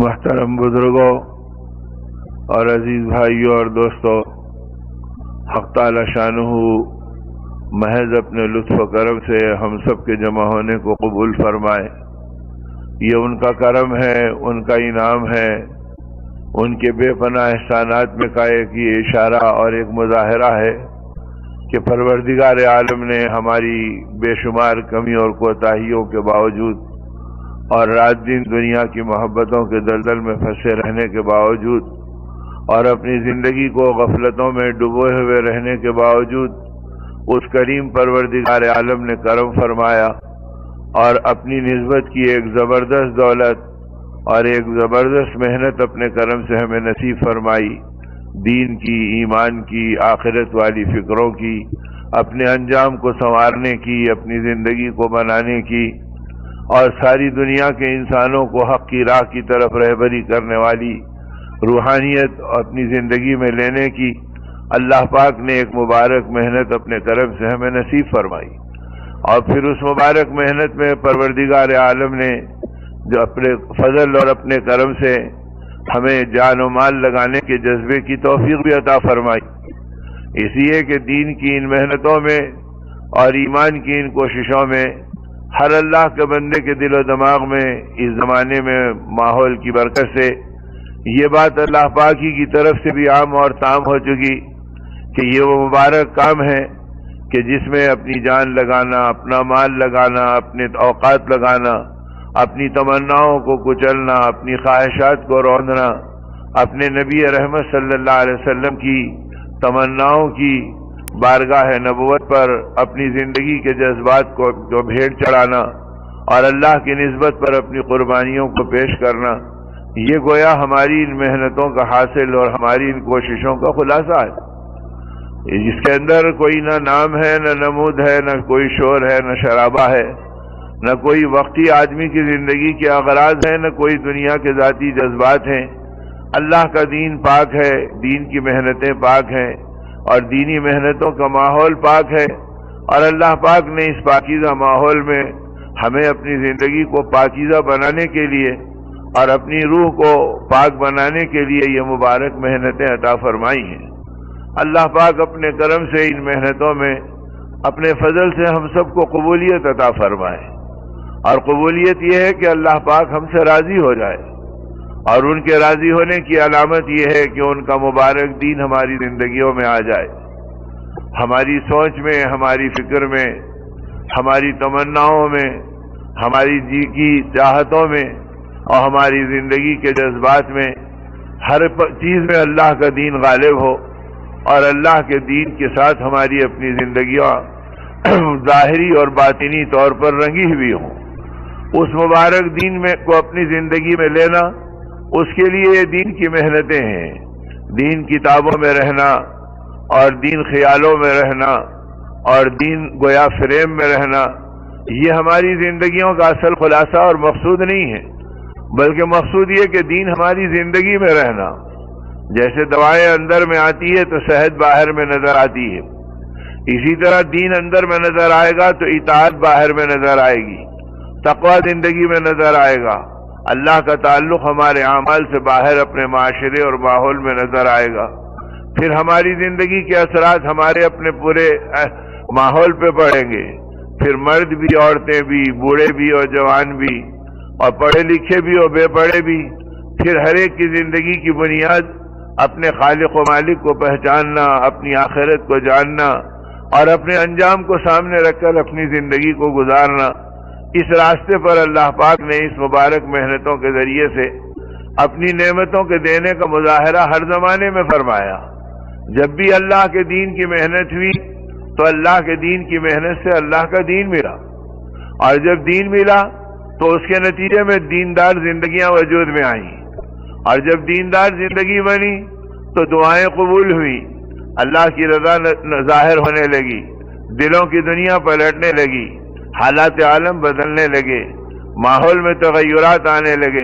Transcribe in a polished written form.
محترم بزرگوں اور عزیز بھائیوں اور دوستوں، حق تعالی شانہ محض اپنے لطف و کرم سے ہم سب کے جمع ہونے کو قبول فرمائے۔ یہ ان کا کرم ہے، ان کا انعام ہے، ان کے بے پناہ احسانات میں کا ایک یہ اشارہ اور ایک مظاہرہ ہے کہ پروردگار عالم نے ہماری بے شمار کمی اور کوتاہیوں کے باوجود اور رات دن دنیا کی محبتوں کے دلدل میں پھنسے رہنے کے باوجود اور اپنی زندگی کو غفلتوں میں ڈبوئے ہوئے رہنے کے باوجود اس کریم پروردگار عالم نے کرم فرمایا اور اپنی نسبت کی ایک زبردست دولت اور ایک زبردست محنت اپنے کرم سے ہمیں نصیب فرمائی، دین کی، ایمان کی، آخرت والی فکروں کی، اپنے انجام کو سنوارنے کی، اپنی زندگی کو بنانے کی اور ساری دنیا کے انسانوں کو حق کی راہ کی طرف رہبری کرنے والی روحانیت اپنی زندگی میں لینے کی اللہ پاک نے ایک مبارک محنت اپنے کرم سے ہمیں نصیب فرمائی۔ اور پھر اس مبارک محنت میں پروردگار عالم نے جو اپنے فضل اور اپنے کرم سے ہمیں جان و مال لگانے کے جذبے کی توفیق بھی عطا فرمائی، اس لیے کہ دین کی ان محنتوں میں اور ایمان کی ان کوششوں میں ہر اللہ کے بندے کے دل و دماغ میں اس زمانے میں ماحول کی برکت سے یہ بات اللہ پاک ہی کی طرف سے بھی عام اور تام ہو چکی کہ یہ وہ مبارک کام ہے کہ جس میں اپنی جان لگانا، اپنا مال لگانا، اپنے اوقات لگانا، اپنی تمناؤں کو کچلنا، اپنی خواہشات کو روندنا، اپنے نبی رحمت صلی اللہ علیہ وسلم کی تمناؤں کی بارگاہ نبوت پر اپنی زندگی کے جذبات کو جو بھیڑ چڑھانا اور اللہ کی نسبت پر اپنی قربانیوں کو پیش کرنا، یہ گویا ہماری ان محنتوں کا حاصل اور ہماری ان کوششوں کا خلاصہ ہے، جس کے اندر کوئی نہ نام ہے، نہ نمود ہے، نہ کوئی شور ہے، نہ شرابہ ہے، نہ کوئی وقتی آدمی کی زندگی کے اغراض ہیں، نہ کوئی دنیا کے ذاتی جذبات ہیں۔ اللہ کا دین پاک ہے، دین کی محنتیں پاک ہیں اور دینی محنتوں کا ماحول پاک ہے، اور اللہ پاک نے اس پاکیزہ ماحول میں ہمیں اپنی زندگی کو پاکیزہ بنانے کے لیے اور اپنی روح کو پاک بنانے کے لیے یہ مبارک محنتیں عطا فرمائی ہیں۔ اللہ پاک اپنے کرم سے ان محنتوں میں اپنے فضل سے ہم سب کو قبولیت عطا فرمائے، اور قبولیت یہ ہے کہ اللہ پاک ہم سے راضی ہو جائے، اور ان کے راضی ہونے کی علامت یہ ہے کہ ان کا مبارک دین ہماری زندگیوں میں آ جائے، ہماری سوچ میں، ہماری فکر میں، ہماری تمناؤں میں، ہماری جی کی چاہتوں میں اور ہماری زندگی کے جذبات میں، ہر چیز میں اللہ کا دین غالب ہو، اور اللہ کے دین کے ساتھ ہماری اپنی زندگیاں ظاہری اور باطنی طور پر رنگی ہوئی ہوں۔ اس مبارک دین میں کو اپنی زندگی میں لینا، اس کے لیے یہ دین کی محنتیں ہیں، دین کتابوں میں رہنا اور دین خیالوں میں رہنا اور دین گویا فریم میں رہنا، یہ ہماری زندگیوں کا اصل خلاصہ اور مقصود نہیں ہے، بلکہ مقصود یہ کہ دین ہماری زندگی میں رہنا۔ جیسے دوائیں اندر میں آتی ہے تو صحت باہر میں نظر آتی ہے، اسی طرح دین اندر میں نظر آئے گا تو اطاعت باہر میں نظر آئے گی، تقوی زندگی میں نظر آئے گا، اللہ کا تعلق ہمارے اعمال سے باہر اپنے معاشرے اور ماحول میں نظر آئے گا، پھر ہماری زندگی کے اثرات ہمارے اپنے پورے ماحول پہ پڑیں گے، پھر مرد بھی، عورتیں بھی، بوڑھے بھی اور جوان بھی، اور پڑھے لکھے بھی اور بے پڑھے بھی، پھر ہر ایک کی زندگی کی بنیاد اپنے خالق و مالک کو پہچاننا، اپنی آخرت کو جاننا اور اپنے انجام کو سامنے رکھ کر اپنی زندگی کو گزارنا۔ اس راستے پر اللہ پاک نے اس مبارک محنتوں کے ذریعے سے اپنی نعمتوں کے دینے کا مظاہرہ ہر زمانے میں فرمایا۔ جب بھی اللہ کے دین کی محنت ہوئی تو اللہ کے دین کی محنت سے اللہ کا دین ملا، اور جب دین ملا تو اس کے نتیجے میں دیندار زندگیاں وجود میں آئیں، اور جب دیندار زندگی بنی تو دعائیں قبول ہوئی، اللہ کی رضا ظاہر ہونے لگی، دلوں کی دنیا پلٹنے لگی، حالات عالم بدلنے لگے، ماحول میں تغیرات آنے لگے۔